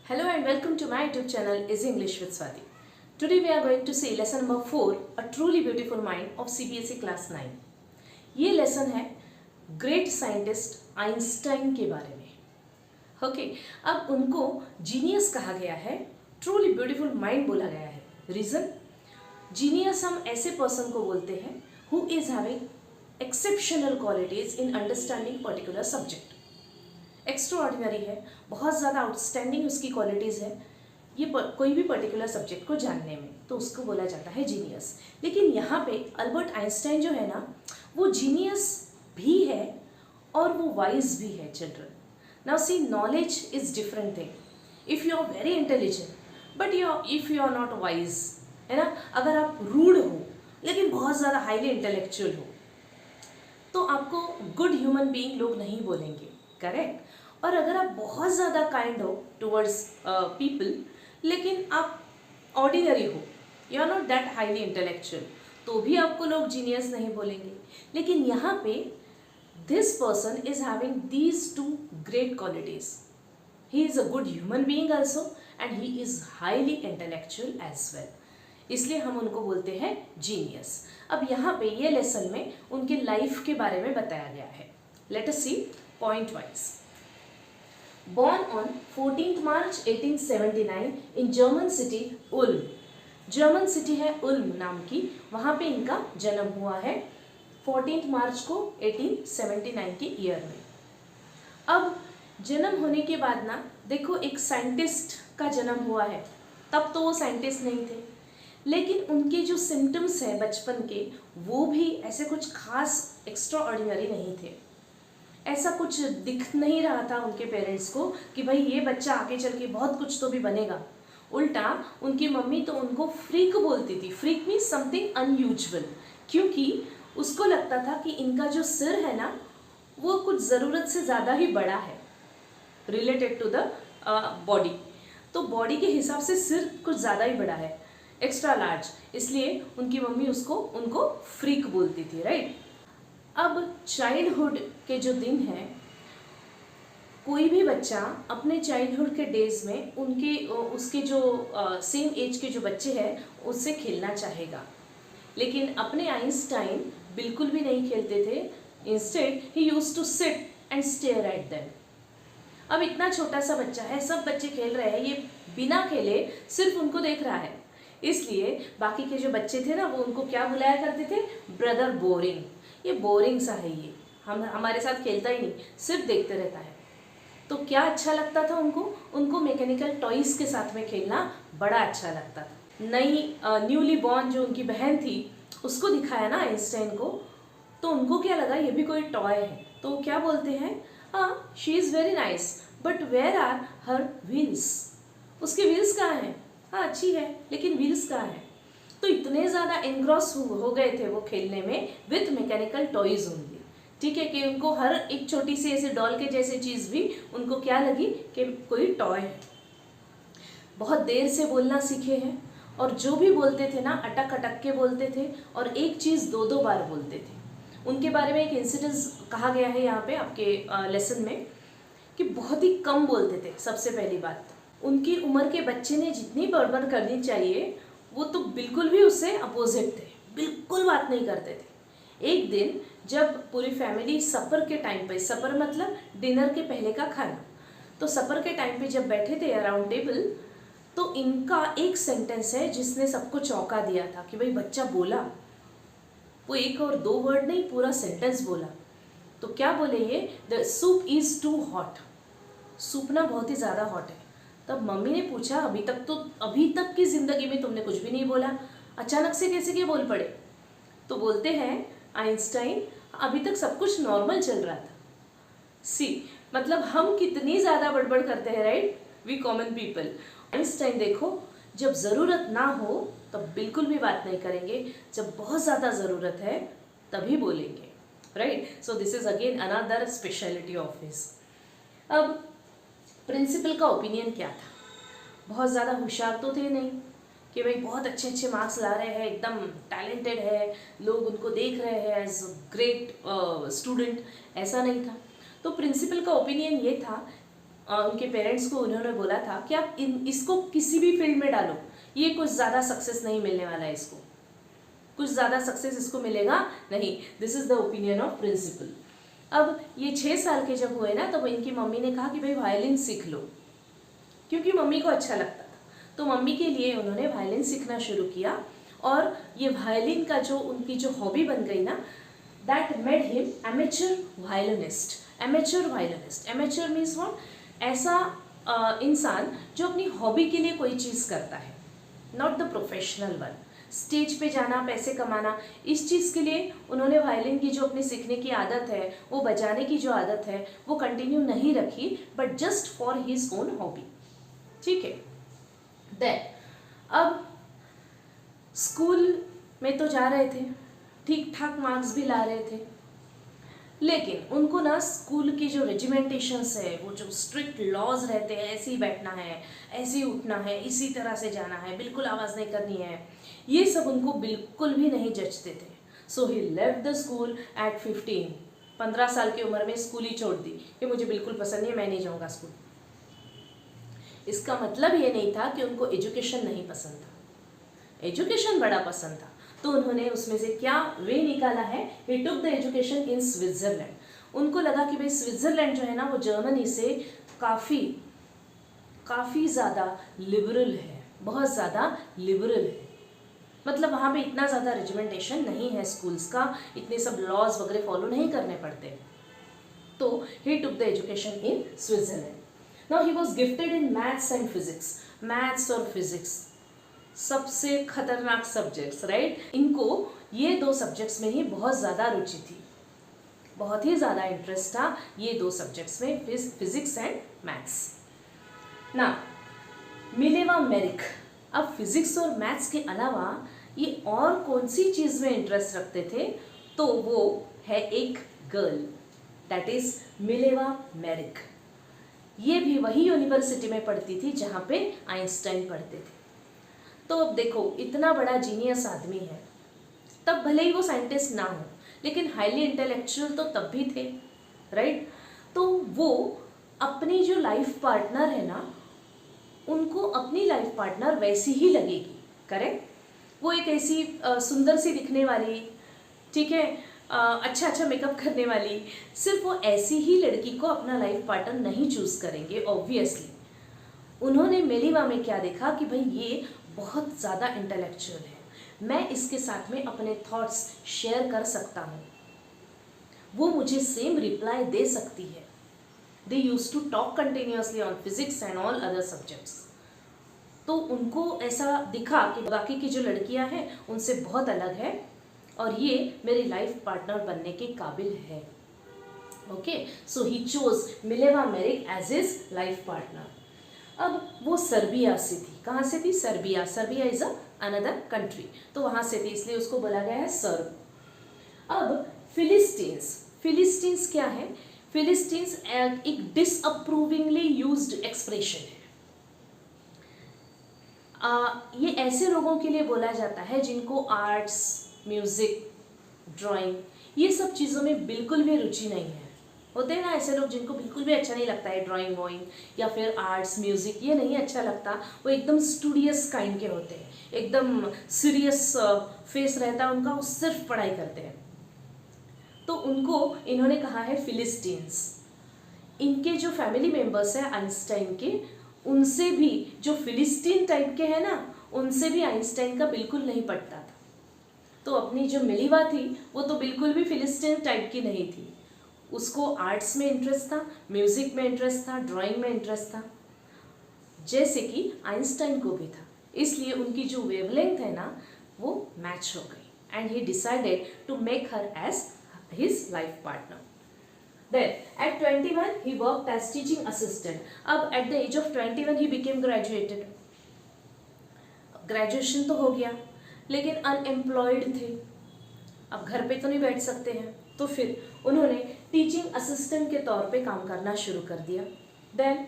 Hello and welcome to my YouTube channel Easy English with Swati. Today we are going to see lesson number 4, A Truly Beautiful Mind of CBSE Class 9. ये lesson है great scientist Einstein के बारे में। Okay, अब उनको genius कहा गया है, ट्रूली ब्यूटीफुल माइंड बोला गया है। रीज़न, जीनियस हम ऐसे पर्सन को बोलते हैं who is having exceptional qualities in understanding particular subject. Extra ordinary है, बहुत ज़्यादा आउटस्टैंडिंग उसकी क्वालिटीज़ है ये कोई भी पर्टिकुलर सब्जेक्ट को जानने में, तो उसको बोला जाता है जीनियस। लेकिन यहाँ पे अल्बर्ट आइंस्टाइन जो है ना, वो जीनियस भी है और वो वाइज भी है। Children, now see, knowledge is different thing. If you are very intelligent but if you are not wise, है ना, अगर आप रूड हो लेकिन बहुत ज़्यादा हाईली इंटेलेक्चुअल हो तो आपको गुड ह्यूमन बीइंग लोग नहीं बोलेंगे, करेक्ट। और अगर आप बहुत ज़्यादा काइंड हो टुवर्ड्स पीपल लेकिन आप ऑर्डिनरी हो, you are not that highly intellectual, तो भी आपको लोग जीनियस नहीं बोलेंगे। लेकिन यहाँ पे this person is having these two great qualities. He is a good human being also and he is highly intellectual as well, इसलिए हम उनको बोलते हैं जीनियस। अब यहाँ पे ये लेसन में उनके लाइफ के बारे में बताया गया है। Let us see point wise. Born on 14th March 1879 in German city Ulm, German city है उल्म नाम की, वहाँ पे इनका जन्म हुआ है 14 मार्च को 1879 के ईयर में। अब जन्म होने के बाद ना देखो, एक साइंटिस्ट का जन्म हुआ है, तब तो वो साइंटिस्ट नहीं थे, लेकिन उनके जो सिम्टम्स हैं बचपन के वो भी ऐसे कुछ खास एक्स्ट्रा ऑर्डिनरी नहीं थे। ऐसा कुछ दिख नहीं रहा था उनके पेरेंट्स को कि भाई ये बच्चा आगे चल के बहुत कुछ तो भी बनेगा। उल्टा उनकी मम्मी तो उनको फ्रीक बोलती थी। फ्रीक मीन्स समथिंग अनयूजुअल, क्योंकि उसको लगता था कि इनका जो सिर है ना वो कुछ ज़रूरत से ज़्यादा ही बड़ा है रिलेटेड टू द बॉडी। तो बॉडी के हिसाब से सिर कुछ ज़्यादा ही बड़ा है, एक्स्ट्रा लार्ज, इसलिए उनकी मम्मी उनको फ्रीक बोलती थी, राइट। अब चाइल्डहुड के जो दिन हैं, कोई भी बच्चा अपने चाइल्डहुड के डेज में उसके जो सेम एज के जो बच्चे हैं उससे खेलना चाहेगा, लेकिन अपने आइंस्टाइन बिल्कुल भी नहीं खेलते थे। Instead he used to sit and stare at them. अब इतना छोटा सा बच्चा है, सब बच्चे खेल रहे हैं, ये बिना खेले सिर्फ उनको देख रहा है, इसलिए बाकी के जो बच्चे थे ना वो उनको क्या बुलाया करते थे, ब्रदर बोरिंग। ये बोरिंग सा है, ये हमारे साथ खेलता ही नहीं, सिर्फ देखते रहता है। तो क्या अच्छा लगता था उनको मैकेनिकल टॉयज़ के साथ में खेलना बड़ा अच्छा लगता था। नई न्यूली बॉर्न जो उनकी बहन थी उसको दिखाया ना आइंस्टाइन को, तो उनको क्या लगा ये भी कोई टॉय है, तो क्या बोलते हैं, हाँ she is very nice but where are her wheels. उसके व्हील्स कहाँ हैं, हाँ अच्छी है लेकिन व्हील्स कहाँ हैं। तो इतने ज़्यादा एनग्रॉस हो गए थे वो खेलने में विथ मैकेनिकल टॉयज़ ओनली, ठीक है, कि उनको हर एक छोटी सी ऐसे डॉल के जैसे चीज़ भी उनको क्या लगी कि कोई टॉय है। बहुत देर से बोलना सीखे हैं और जो भी बोलते थे ना अटक अटक के बोलते थे और एक चीज़ दो दो बार बोलते थे। उनके बारे में एक इंसिडेंस कहा गया है यहाँ पे आपके लेसन में कि बहुत ही कम बोलते थे। सबसे पहली बात, उनकी उम्र के बच्चे ने जितनी बड़बड़ करनी चाहिए वो तो बिल्कुल भी उससे अपोजिट थे, बिल्कुल बात नहीं करते थे। एक दिन जब पूरी फैमिली सफ़र के टाइम पे, सफ़र मतलब डिनर के पहले का खाना, तो सफ़र के टाइम पे जब बैठे थे अराउंड टेबल, तो इनका एक सेंटेंस है जिसने सबको चौंका दिया था कि भाई बच्चा बोला, वो एक और दो वर्ड नहीं पूरा सेंटेंस बोला। तो क्या बोले ये, the soup is too hot, soup ना बहुत ही ज़्यादा हॉट है। तब मम्मी ने पूछा, अभी तक की ज़िंदगी में तुमने कुछ भी नहीं बोला, अचानक से कैसे क्या बोल पड़े। तो बोलते हैं आइंस्टाइन, अभी तक सब कुछ नॉर्मल चल रहा था। सी, मतलब हम कितनी ज़्यादा बड़बड़ करते हैं, right, we common people. Einstein देखो, जब ज़रूरत ना हो तब बिल्कुल भी बात नहीं करेंगे, जब बहुत ज़्यादा ज़रूरत है तभी बोलेंगे, right. So this is again another speciality of his. अब प्रिंसिपल का ओपिनियन क्या था, बहुत ज़्यादा होशियार तो थे नहीं कि भाई बहुत अच्छे अच्छे मार्क्स ला रहे हैं, एकदम टैलेंटेड है, लोग उनको देख रहे हैं एज ग्रेट स्टूडेंट, ऐसा नहीं था। तो प्रिंसिपल का ओपिनियन ये था उनके पेरेंट्स को उन्होंने बोला था कि आप इसको किसी भी फील्ड में डालो, ये कुछ ज़्यादा सक्सेस नहीं मिलने वाला है, इसको कुछ ज़्यादा सक्सेस इसको मिलेगा नहीं। This is the opinion of principal. अब ये 6 साल के जब हुए ना, तब इनकी मम्मी ने कहा कि भाई वायलिन सीख लो, क्योंकि मम्मी को अच्छा लगता था। तो मम्मी के लिए उन्होंने वायलिन सीखना शुरू किया, और ये वायलिन का जो उनकी जो हॉबी बन गई ना, that made him amateur violinist. Amateur violinist, amateur means what? ऐसा इंसान जो अपनी हॉबी के लिए कोई चीज़ करता है, not the professional one. Stage पे जाना, पैसे कमाना, इस चीज़ के लिए उन्होंने वायलिन की जो अपनी सीखने की आदत है, वो बजाने की जो आदत है, वो कंटिन्यू नहीं रखी, but just for his own hobby. ठीक है। देन अब स्कूल में तो जा रहे थे, ठीक ठाक मार्क्स भी ला रहे थे, लेकिन उनको ना स्कूल की जो रेजिमेंटेशंस है, वो जो स्ट्रिक्ट लॉज रहते हैं, ऐसे ही बैठना है, ऐसे ही उठना है, इसी तरह से जाना है, बिल्कुल आवाज़ नहीं करनी है, ये सब उनको बिल्कुल भी नहीं जचते थे। सो ही लेफ्ट द स्कूल एट 15 साल की उम्र में स्कूल ही छोड़ दी कि मुझे बिल्कुल पसंद नहीं है, मैं नहीं जाऊँगा स्कूल। इसका मतलब ये नहीं था कि उनको एजुकेशन नहीं पसंद था, एजुकेशन बड़ा पसंद था। तो उन्होंने उसमें से क्या वे निकाला है, he took the education in Switzerland. उनको लगा कि भाई स्विट्ज़रलैंड जो है ना, वो जर्मनी से काफ़ी ज़्यादा लिबरल है, बहुत ज़्यादा लिबरल है। मतलब वहाँ पे इतना ज़्यादा रेजिमेंटेशन नहीं है स्कूल्स का, इतने सब लॉज वगैरह फॉलो नहीं करने पड़ते। तो he took the education in Switzerland. Now he was gifted in maths and physics. Maths और फिजिक्स सबसे खतरनाक सब्जेक्ट्स, राइट? इनको ये 2 सब्जेक्ट्स में ही बहुत ज़्यादा रुचि थी, बहुत ही ज़्यादा इंटरेस्ट था ये 2 सब्जेक्ट्स में, फिजिक्स एंड मैथ्स। ना मिलेवा मेरिक अब फिजिक्स और मैथ्स के अलावा ये और कौन सी चीज़ में इंटरेस्ट रखते थे, तो वो है एक गर्ल, दैट इज मिलेवा मेरिक। ये भी वही यूनिवर्सिटी में पढ़ती थी जहाँ पे आइंस्टाइन पढ़ते थे। तो अब देखो, इतना बड़ा जीनियस आदमी है, तब भले ही वो साइंटिस्ट ना हो, लेकिन हाईली इंटेलेक्चुअल तो तब भी थे, राइट? तो वो अपनी जो लाइफ पार्टनर है ना, उनको अपनी लाइफ पार्टनर वैसी ही लगेगी, करेक्ट? वो एक ऐसी सुंदर सी दिखने वाली, ठीक है, अच्छा मेकअप करने वाली, सिर्फ वो ऐसी ही लड़की को अपना लाइफ पार्टनर नहीं चूज करेंगे ऑब्वियसली। उन्होंने मेलिवा में क्या देखा कि भाई ये बहुत ज़्यादा इंटेलेक्चुअल है, मैं इसके साथ में अपने थॉट्स शेयर कर सकता हूँ, वो मुझे सेम रिप्लाई दे सकती है। They used to talk continuously on physics and all other subjects. तो उनको ऐसा दिखा कि बाकी की जो लड़कियां हैं उनसे बहुत अलग है, और ये मेरी लाइफ पार्टनर बनने के काबिल है। Okay, so he chose Mileva Maric as his life partner. अब वो सर्बिया से थी, कहाँ से थी? Serbia. Serbia is another country, तो वहाँ से थी, इसलिए उसको बोला गया है सर्ब। अब फिलिस्टीन्स, फिलिस्टीन्स क्या है? फिलिस्टीन्स एक डिसअप्रूविंगली यूज्ड एक्सप्रेशन है। ये ऐसे लोगों के लिए बोला जाता है जिनको आर्ट्स, म्यूजिक, ड्राइंग, ये सब चीज़ों में बिल्कुल भी रुचि नहीं है। होते हैं ना ऐसे लोग जिनको बिल्कुल भी अच्छा नहीं लगता है ड्राइंग वॉइंग या फिर आर्ट्स, म्यूजिक, ये नहीं अच्छा लगता, वो एकदम स्टूडियस काइंड के होते हैं, एकदम सीरियस फेस रहता है उनका, वो सिर्फ पढ़ाई करते हैं। तो उनको इन्होंने कहा है फिलिस्टीन्स। इनके जो फैमिली मेंबर्स हैं आइंस्टाइन के, उनसे भी जो फिलिस्टीन टाइप के हैं ना, उनसे भी आइंस्टाइन का बिल्कुल नहीं पटता था। तो अपनी जो मिलीवा थी वो तो बिल्कुल भी फिलिस्टीन टाइप की नहीं थी, उसको आर्ट्स में इंटरेस्ट था, म्यूजिक में इंटरेस्ट था, ड्राइंग में इंटरेस्ट था, जैसे कि आइंस्टाइन को भी था। इसलिए उनकी जो वेवलेंथ है ना, वो मैच हो गई, and he decided to make her as his life partner. Then at 21 he worked as teaching assistant. अब at the age of 21 he became graduated. Graduation तो हो गया, लेकिन अनएम्प्लॉयड थे, अब घर पे तो नहीं बैठ सकते हैं, तो फिर उन्होंने टीचिंग असिस्टेंट के तौर पे काम करना शुरू कर दिया। Then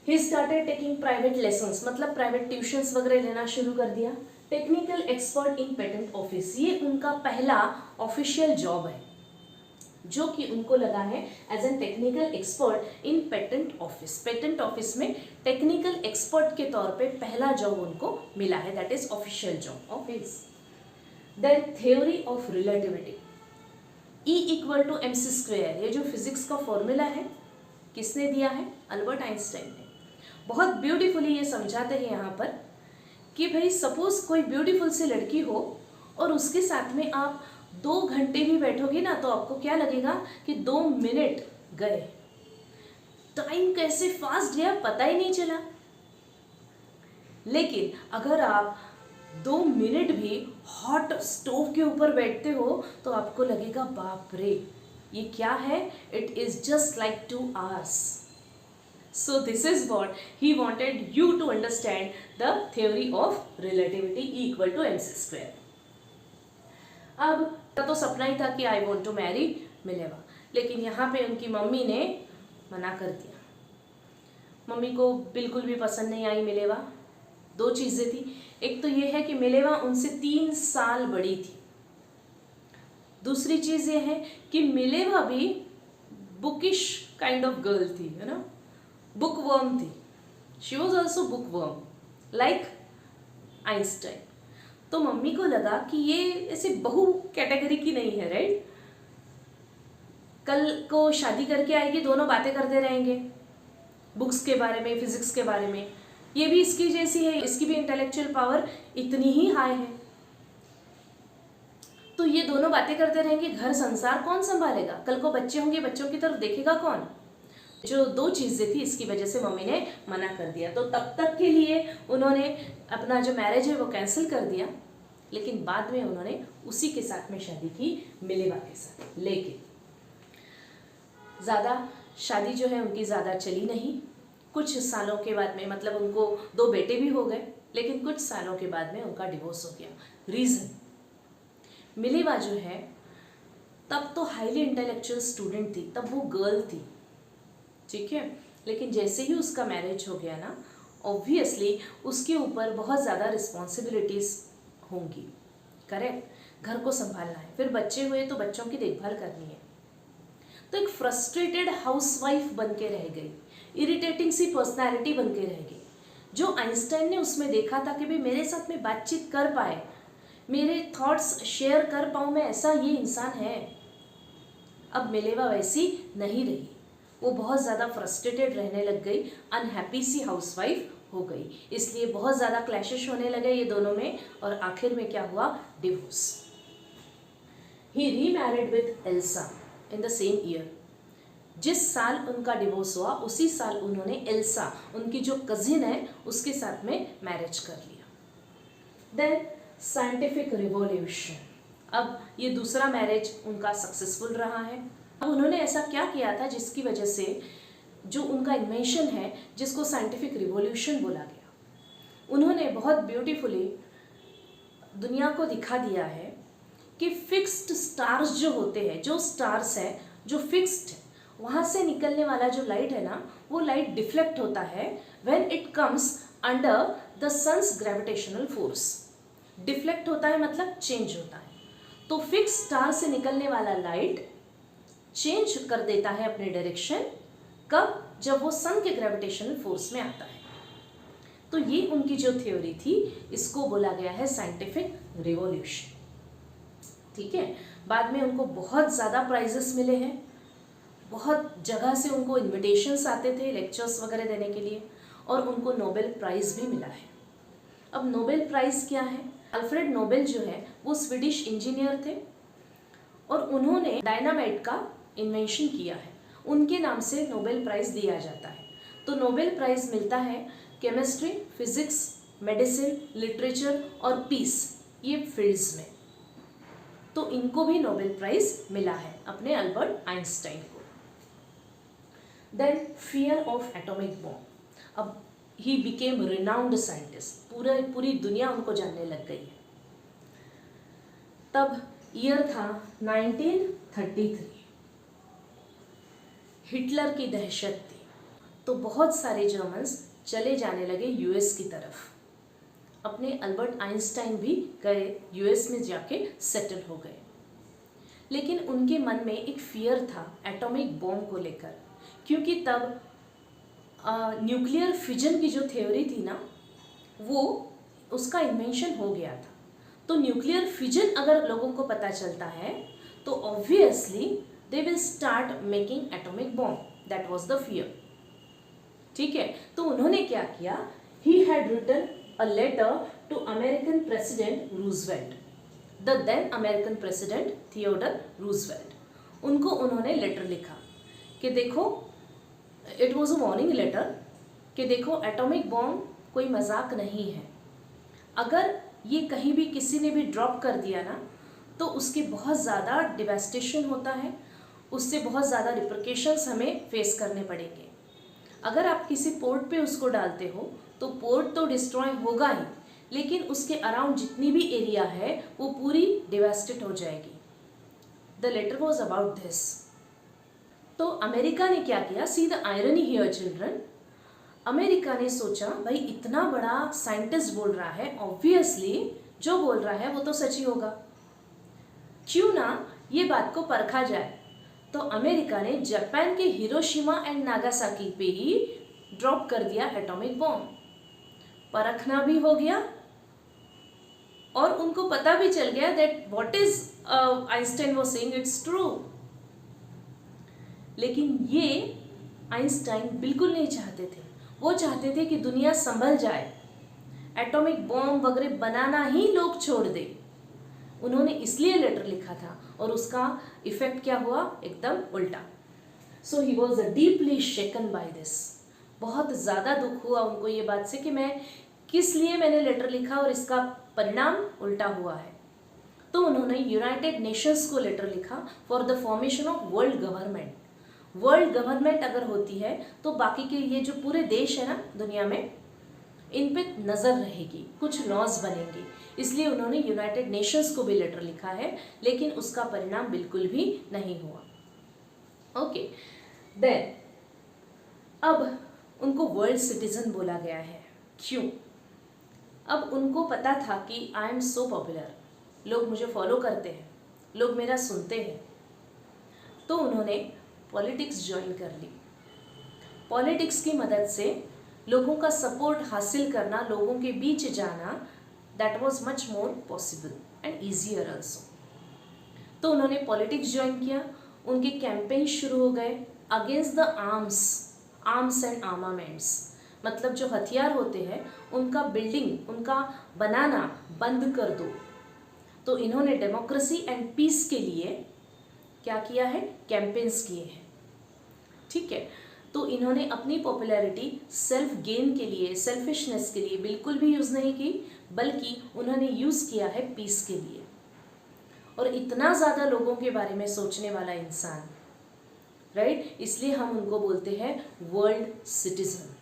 he started taking private lessons, मतलब प्राइवेट ट्यूशन्स वगैरह लेना शुरू कर दिया। Technical expert in patent office, ये उनका पहला ऑफिशियल जॉब है। जो कि उनको लगा है as an technical expert in patent office. Patent office में टेक्निकल एक्सपर्ट के तौर पे पहला जॉब उनको मिला है, that is official job of his. Then theory of relativity, E equal to M C square, ये जो फिजिक्स का फॉर्मूला है किसने दिया है? अल्बर्ट आइंस्टाइन ने। बहुत ब्यूटीफुली ये समझाते हैं यहाँ पर कि भाई सपोज कोई ब्यूटीफुल सी लड़की हो और उसके साथ में आप 2 घंटे भी बैठोगे ना तो आपको क्या लगेगा कि 2 मिनट गए, टाइम कैसे फास्ट गया पता ही नहीं चला। लेकिन अगर आप 2 मिनट भी हॉट स्टोव के ऊपर बैठते हो तो आपको लगेगा बाप रे ये क्या है, it is just like 2 hours. So this is what he wanted you to understand the theory of relativity E equal to mc square. अब तो सपना ही था कि I want to marry Mileva, लेकिन यहाँ पे उनकी मम्मी ने मना कर दिया। मम्मी को बिल्कुल भी पसंद नहीं आई मिलेवा। 2 चीज़ें थी, एक तो ये है कि मिलेवा उनसे 3 साल बड़ी थी, दूसरी चीज़ ये है कि मिलेवा भी बुकिश काइंड ऑफ गर्ल थी, है ना, बुकवर्म थी। She was also bookworm like Einstein. तो मम्मी को लगा कि ये ऐसे बहु कैटेगरी की नहीं है, राइट। कल को शादी करके आएगी, दोनों बातें करते रहेंगे बुक्स के बारे में, फिजिक्स के बारे में। ये भी इसकी जैसी है, इसकी भी इंटेलेक्चुअल पावर इतनी ही हाई है। तो ये दोनों बातें करते रहेंगे, घर संसार कौन संभालेगा? कल को बच्चे होंगे, बच्चों की तरफ देखेगा कौन? जो 2 चीज़ें थी इसकी वजह से मम्मी ने मना कर दिया। तो तब तक के लिए उन्होंने अपना जो मैरिज है वो कैंसिल कर दिया, लेकिन बाद में उन्होंने उसी के साथ में शादी की, मिलेवा के साथ। लेकिन ज़्यादा शादी जो है उनकी ज़्यादा चली नहीं। कुछ सालों के बाद में, मतलब उनको 2 बेटे भी हो गए, लेकिन कुछ सालों के बाद में उनका डिवोर्स हो गया। रीज़न, मिलेवा जो है तब तो हाईली इंटेलेक्चुअल स्टूडेंट थी, तब वो गर्ल थी, ठीक है। लेकिन जैसे ही उसका मैरिज हो गया ना, ऑब्वियसली उसके ऊपर बहुत ज़्यादा रिस्पॉन्सिबिलिटीज़ होंगी, करेक्ट। घर को संभालना है, फिर बच्चे हुए तो बच्चों की देखभाल करनी है। तो एक फ्रस्ट्रेटेड हाउसवाइफ बन के रह गई, इरिटेटिंग सी पर्सनैलिटी बन के रह गई। जो आइंस्टाइन ने उसमें देखा था कि भाई मेरे साथ में बातचीत कर पाए, मेरे थॉट्स शेयर कर पाऊँ मैं, ऐसा ये इंसान है। अब मिलेवा वैसी नहीं रही, वो बहुत ज़्यादा फ्रस्ट्रेटेड रहने लग गई, अनहैप्पी सी हाउसवाइफ हो गई। इसलिए बहुत ज़्यादा क्लैशेस होने लगे ये दोनों में, और आखिर में क्या हुआ? Divorce. He remarried with Elsa in the same year. जिस साल उनका डिवोर्स हुआ उसी साल उन्होंने एल्सा, उनकी जो कजिन है, उसके साथ में मैरिज कर लिया। देन साइंटिफिक रिवॉल्यूशन, अब ये दूसरा मैरिज उनका सक्सेसफुल रहा है। अब उन्होंने ऐसा क्या किया था जिसकी वजह से जो उनका इन्वेंशन है, जिसको साइंटिफिक रिवॉल्यूशन बोला गया, उन्होंने बहुत ब्यूटीफुली दुनिया को दिखा दिया है कि फिक्स्ड स्टार्स जो होते हैं, जो स्टार्स है जो फिक्स्ड है, वहाँ से निकलने वाला जो लाइट है ना, वो लाइट डिफ्लेक्ट होता है when it comes under the sun's gravitational force. Deflect होता है मतलब चेंज होता है। तो फिक्स स्टार से निकलने वाला लाइट चेंज कर देता है अपने डायरेक्शन, कब? जब वो सन के ग्रेविटेशनल फोर्स में आता है। तो ये उनकी जो थ्योरी थी, इसको बोला गया है साइंटिफिक रिवॉल्यूशन, ठीक है। बाद में उनको बहुत ज़्यादा प्राइजेस मिले हैं, बहुत जगह से उनको इन्विटेशंस आते थे लेक्चर्स वगैरह देने के लिए, और उनको नोबेल प्राइज़ भी मिला है। अब नोबेल प्राइज़ क्या है? अल्फ्रेड नोबेल जो है वो स्वीडिश इंजीनियर थे, और उन्होंने डायनामाइट का इन्वेंशन किया है। उनके नाम से नोबेल प्राइज़ दिया जाता है। तो नोबेल प्राइज़ मिलता है केमिस्ट्री, फिजिक्स, मेडिसिन, लिटरेचर और पीस, ये फील्ड्स में। तो इनको भी नोबेल प्राइज़ मिला है, अपने अल्बर्ट आइंस्टाइन को। Then fear of atomic bomb, अब ही बिकेम रिनाउंड साइंटिस्ट, पूरी दुनिया उनको जानने लग गई है। तब ईयर था 1933, हिटलर की दहशत थी, तो बहुत सारे जर्मन्स चले जाने लगे यूएस की तरफ। अपने अल्बर्ट आइंस्टाइन भी गए यूएस में, जाके सेटल हो गए। लेकिन उनके मन में एक फियर था एटॉमिक बॉम्ब को लेकर, क्योंकि तब न्यूक्लियर फिजन की जो थ्योरी थी ना, वो उसका इन्वेंशन हो गया था। तो न्यूक्लियर फिजन अगर लोगों को पता चलता है तो obviously they will start making atomic bomb, that was the fear. ठीक है, तो उन्होंने क्या किया, he had written a letter to American president Roosevelt, the then American president Theodore Roosevelt. उनको उन्होंने लेटर लिखा कि देखो, it was a warning letter कि देखो एटॉमिक बॉम्ब कोई मजाक नहीं है, अगर ये कहीं भी किसी ने भी ड्रॉप कर दिया ना तो उसके बहुत ज़्यादा डिवेस्टेशन होता है, उससे बहुत ज़्यादा रिप्रिकेशंस हमें फेस करने पड़ेंगे। अगर आप किसी पोर्ट पे उसको डालते हो तो पोर्ट तो डिस्ट्रॉय होगा ही, लेकिन उसके अराउंड जितनी भी एरिया है वो पूरी डिवेस्टेड हो जाएगी। The letter was about this. तो अमेरिका ने क्या किया, see the irony here children, America ने सोचा भाई इतना बड़ा साइंटिस्ट बोल रहा है, ऑब्वियसली जो बोल रहा है वो तो सच ही होगा, क्यों ना ये बात को परखा जाए। तो अमेरिका ने जापान के हिरोशिमा एंड नागासाकी पे ही ड्रॉप कर दिया एटॉमिक बॉम्ब। परखना भी हो गया और उनको पता भी चल गया that what is Einstein was saying it's true. लेकिन ये आइंस्टाइन बिल्कुल नहीं चाहते थे, वो चाहते थे कि दुनिया संभल जाए, एटॉमिक बॉम्ब वगैरह बनाना ही लोग छोड़ दे। उन्होंने इसलिए लेटर लिखा था और उसका इफेक्ट क्या हुआ, एकदम उल्टा। So he was deeply shaken by this, बहुत ज़्यादा दुख हुआ उनको ये बात से कि मैं किस लिए मैंने लेटर लिखा और इसका परिणाम उल्टा हुआ है। तो उन्होंने यूनाइटेड नेशंस को लेटर लिखा for the formation of world government. World government अगर होती है तो बाकी के ये जो पूरे देश है ना दुनिया में, इन पे नज़र रहेगी, कुछ लॉज बनेंगे, इसलिए उन्होंने यूनाइटेड नेशंस को भी लेटर लिखा है, लेकिन उसका परिणाम बिल्कुल भी नहीं हुआ। ओके, देन अब उनको वर्ल्ड सिटीजन बोला गया है, क्यों? अब उनको पता था कि आई एम सो पॉपुलर, लोग मुझे फॉलो करते हैं, लोग मेरा सुनते हैं, तो उन्होंने पॉलिटिक्स ज्वाइन कर ली। पॉलिटिक्स की मदद से लोगों का सपोर्ट हासिल करना, लोगों के बीच जाना, that was much more possible and easier also. तो उन्होंने पॉलिटिक्स ज्वाइन किया, उनके कैंपेन शुरू हो गए against the arms and armaments, मतलब जो हथियार होते हैं उनका बिल्डिंग, उनका बनाना बंद कर दो। तो इन्होंने डेमोक्रेसी एंड पीस के लिए क्या किया है, कैंपेन्स किए हैं। ठीक है, तो इन्होंने अपनी पॉपुलैरिटी सेल्फ गेन के लिए, सेल्फिशनेस के लिए बिल्कुल भी यूज़ नहीं की, बल्कि उन्होंने यूज़ किया है पीस के लिए। और इतना ज़्यादा लोगों के बारे में सोचने वाला इंसान, राइट, इसलिए हम उनको बोलते हैं वर्ल्ड सिटीजन।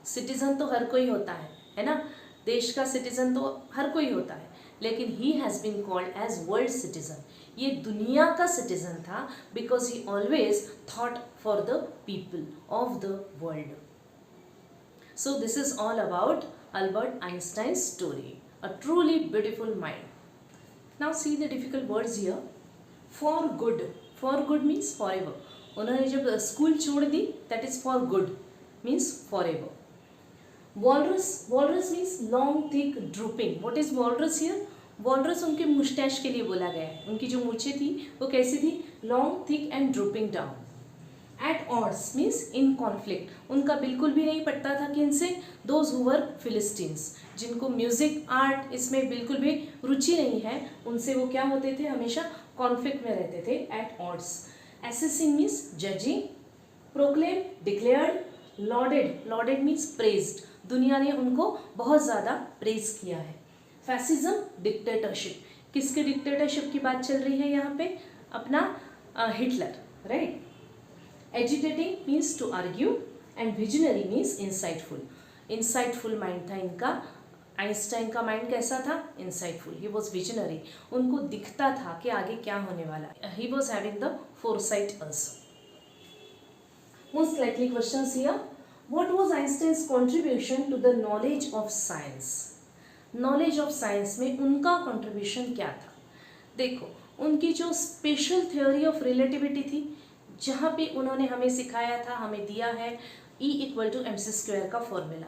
सिटीजन तो हर कोई होता है ना, देश का सिटीजन तो हर कोई होता है, लेकिन he has been called as world citizen. ये दुनिया का सिटीजन था because he always thought for the people of the world. So this is all about Albert Einstein story, a truly beautiful mind. Now see the difficult words here. For good, for good means for ever. उन्होंने जब school छोड़ दी, that is for good means for ever. Walrus, walrus means long thick drooping. What is walrus here? Walrus उनके moustache के लिए बोला गया है, उनकी जो मूछें थी वो कैसी थी, long thick and drooping down. At odds means in conflict, उनका बिल्कुल भी नहीं पटता था कि इनसे। दोज हु वर फिलिस्टीन्स, जिनको म्यूजिक आर्ट इसमें बिल्कुल भी रुचि नहीं है, उनसे वो क्या होते थे, हमेशा कॉन्फ्लिक्ट में रहते थे। At odds. Assessing means judging. Proclaim, declared. Lauded, lauded means praised, दुनिया ने उनको बहुत ज़्यादा प्रेज किया है। फैसिज्म, डिक्टेटरशिप, किसके डिक्टेटरशिप की बात चल रही है यहाँ पे, अपना Hitler, right. Agitating means to argue and visionary means insightful. Insightful mind था इनका। आइंस्टाइन का माइंड कैसा था, इंसाइटफुल। ही वॉज विजनरी, उनको दिखता था कि आगे क्या होने वाला है। He was having the foresight also. Most likely questions here. What was Einstein's contribution to the knowledge of science? Knowledge of science में उनका कंट्रीब्यूशन क्या था? देखो, उनकी जो स्पेशल थ्योरी ऑफ रिलेटिविटी थी, जहाँ पे उन्होंने हमें सिखाया था, हमें दिया है E=mc² का फॉर्मूला,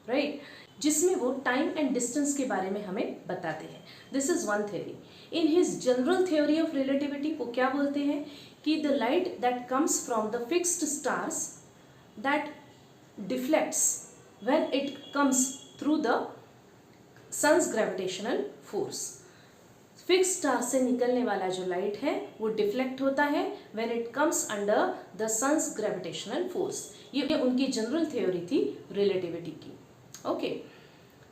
राइट, जिसमें वो टाइम एंड डिस्टेंस के बारे में हमें बताते हैं। This is one theory. In his general theory of relativity वो क्या बोलते हैं कि the light that comes from the fixed stars that deflects when it comes through the sun's gravitational force. Fix star से निकलने वाला जो लाइट है वो डिफ्लेक्ट होता है when it comes under the sun's gravitational force. ये उनकी जनरल थ्योरी थी रिलेटिविटी की। ओके,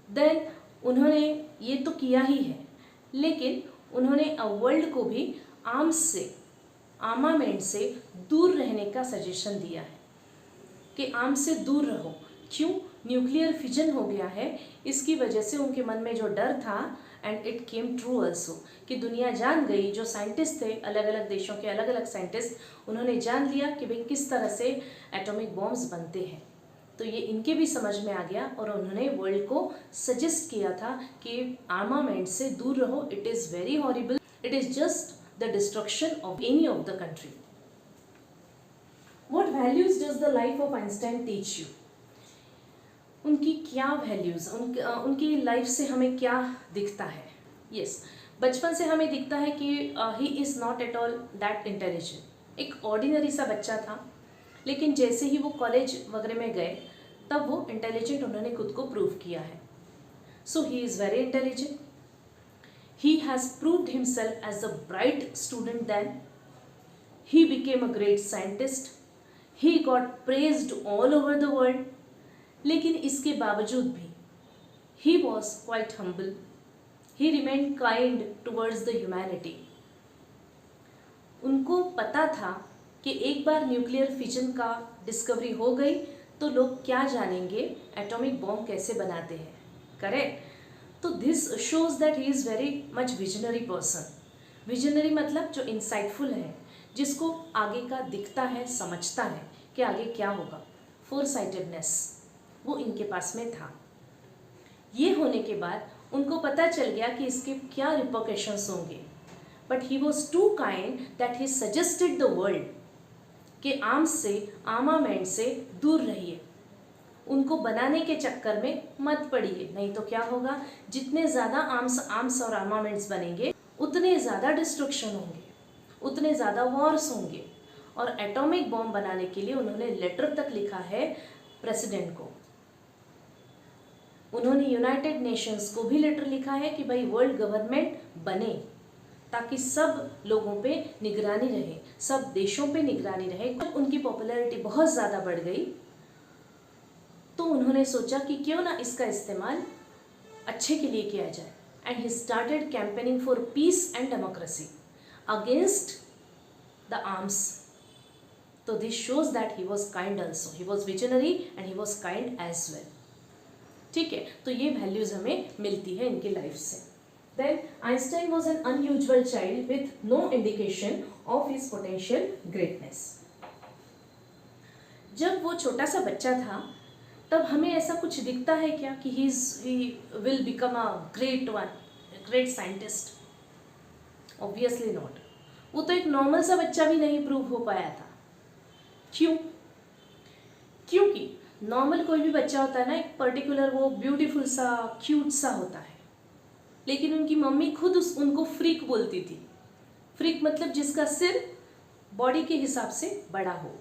देन उन्होंने ये तो किया ही है, लेकिन उन्होंने वर्ल्ड को भी आर्म्स से, आर्मामेंट से दूर रहने का सजेशन दिया है कि आर्म्स से दूर रहो। क्यों? न्यूक्लियर फिजन हो गया है, इसकी वजह से उनके मन में जो डर था, and it came true also, कि दुनिया जान गई, जो साइंटिस्ट थे अलग अलग देशों के अलग अलग साइंटिस्ट, उन्होंने जान लिया कि भाई किस तरह से एटॉमिक बॉम्ब्स बनते हैं। तो ये इनके भी समझ में आ गया और उन्होंने वर्ल्ड को सजेस्ट किया था कि आर्मामेंट से दूर रहो, it is very horrible, it is just the destruction of any of the country. What values does the life of Einstein teach you? उनकी क्या वैल्यूज, उनकी लाइफ से हमें क्या दिखता है? यस, बचपन से हमें दिखता है कि he is not at all that intelligent. एक ऑर्डिनरी सा बच्चा था, लेकिन जैसे ही वो कॉलेज वगैरह में गए तब वो इंटेलिजेंट उन्होंने खुद को प्रूव किया है। So he is very intelligent, he has proved himself as a bright student, then he became a great scientist, he got praised all over the world. लेकिन इसके बावजूद भी he was quite humble, he remained kind towards the humanity. उनको पता था कि एक बार न्यूक्लियर फिजन का डिस्कवरी हो गई तो लोग क्या जानेंगे, एटॉमिक बॉम्ब कैसे बनाते हैं, करेक्ट? तो this shows that he is very much visionary person. Visionary मतलब जो इंसाइटफुल है, जिसको आगे का दिखता है, समझता है कि आगे क्या होगा। फोरसाइटेडनेस वो इनके पास में था। ये होने के बाद उनको पता चल गया कि इसके क्या रिपरकशंस होंगे, but he was too kind that he suggested the world कि आर्म्स से, आर्मामेंट से दूर रहिए, उनको बनाने के चक्कर में मत पड़िए, नहीं तो क्या होगा, जितने ज़्यादा आर्म्स और आर्मामेंट्स बनेंगे उतने ज़्यादा डिस्ट्रक्शन होंगे, उतने ज़्यादा वॉर्स होंगे। और एटॉमिक बॉम्ब बनाने के लिए उन्होंने लेटर तक लिखा है प्रेसिडेंट को। उन्होंने यूनाइटेड नेशंस को भी लेटर लिखा है कि भाई वर्ल्ड गवर्नमेंट बने, ताकि सब लोगों पे निगरानी रहे, सब देशों पे निगरानी रहे। जब उनकी पॉपुलैरिटी बहुत ज़्यादा बढ़ गई तो उन्होंने सोचा कि क्यों ना इसका इस्तेमाल अच्छे के लिए किया जाए, and he started campaigning for peace and democracy against the arms. तो this shows that he was kind also, he was visionary and he was kind as well. ठीक है, तो ये वैल्यूज हमें मिलती है इनकी लाइफ से। Then Einstein was an unusual child with no indication of his potential greatness. जब वो छोटा सा बच्चा था तब हमें ऐसा कुछ दिखता है क्या कि he will become a great scientist? Obviously not. वो तो एक नॉर्मल सा बच्चा भी नहीं प्रूव हो पाया था। क्यों? क्योंकि नॉर्मल कोई भी बच्चा होता है ना, एक पर्टिकुलर वो ब्यूटीफुल सा, क्यूट सा होता है, लेकिन उनकी मम्मी खुद उनको फ्रीक बोलती थी। फ्रीक मतलब जिसका सिर बॉडी के हिसाब से बड़ा हो।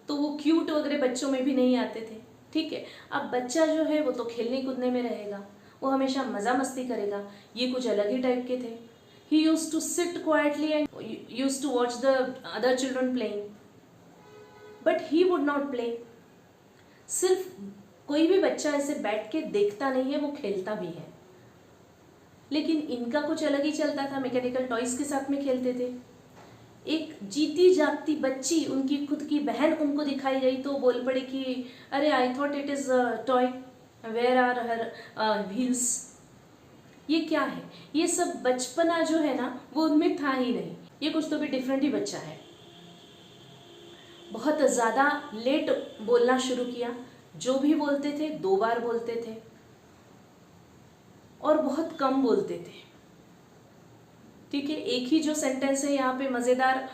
तो वो क्यूट वगैरह बच्चों में भी नहीं आते थे। ठीक है, अब बच्चा जो है वो तो खेलने कूदने में रहेगा, वो हमेशा मज़ा मस्ती करेगा। ये कुछ अलग ही टाइप के थे। He used to sit quietly and used to watch the other children playing, but he would not play. सिर्फ कोई भी बच्चा ऐसे बैठ के देखता नहीं है, वो खेलता भी है। लेकिन इनका कुछ अलग ही चलता था, मैकेनिकल टॉयज के साथ में खेलते थे। एक जीती जागती बच्ची, उनकी खुद की बहन उनको दिखाई गई तो बोल पड़े कि अरे I thought it is toy, where are her wheels. ये क्या है? ये सब बचपना जो है ना वो उनमें था ही नहीं। ये कुछ तो भी डिफरेंट ही बच्चा है। बहुत ज़्यादा लेट बोलना शुरू किया, जो भी बोलते थे 2 बार बोलते थे और बहुत कम बोलते थे। ठीक है, एक ही जो सेंटेंस है यहाँ पे मज़ेदार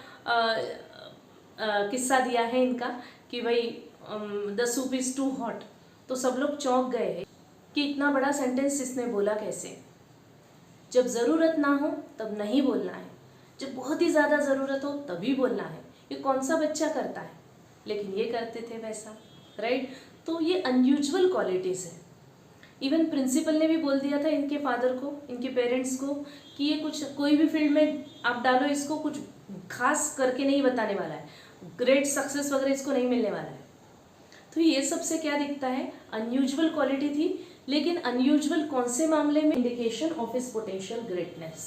किस्सा दिया है इनका कि भाई the soup is too hot, तो सब लोग चौंक गए हैं कि इतना बड़ा सेंटेंस इसने बोला कैसे। जब ज़रूरत ना हो तब नहीं बोलना है, जब बहुत ही ज़्यादा ज़रूरत हो तभी बोलना है। ये कौन सा बच्चा करता है, लेकिन ये करते थे वैसा, राइट। तो ये अनयूजुअल क्वालिटीज़ है। इवन प्रिंसिपल ने भी बोल दिया था इनके फादर को, इनके पेरेंट्स को, कि ये कुछ कोई भी फील्ड में आप डालो इसको, कुछ खास करके नहीं बताने वाला है, ग्रेट सक्सेस वगैरह इसको नहीं मिलने वाला है। तो ये सबसे क्या दिखता है, अनयूजुअल क्वालिटी थी, लेकिन अनयूजुअल कौन से मामले में, indication of his potential greatness.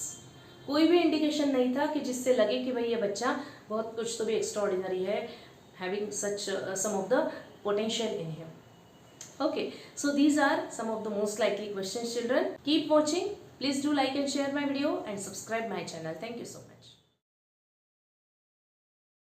कोई भी इंडिकेशन नहीं था कि जिससे लगे कि भाई ये बच्चा बहुत कुछ तो भी एक्स्ट्राऑर्डिनरी है, having such some of the potential in him. Okay, so these are some of the most likely questions, children. Keep watching. Please do like and share my video and subscribe my channel. Thank you so much.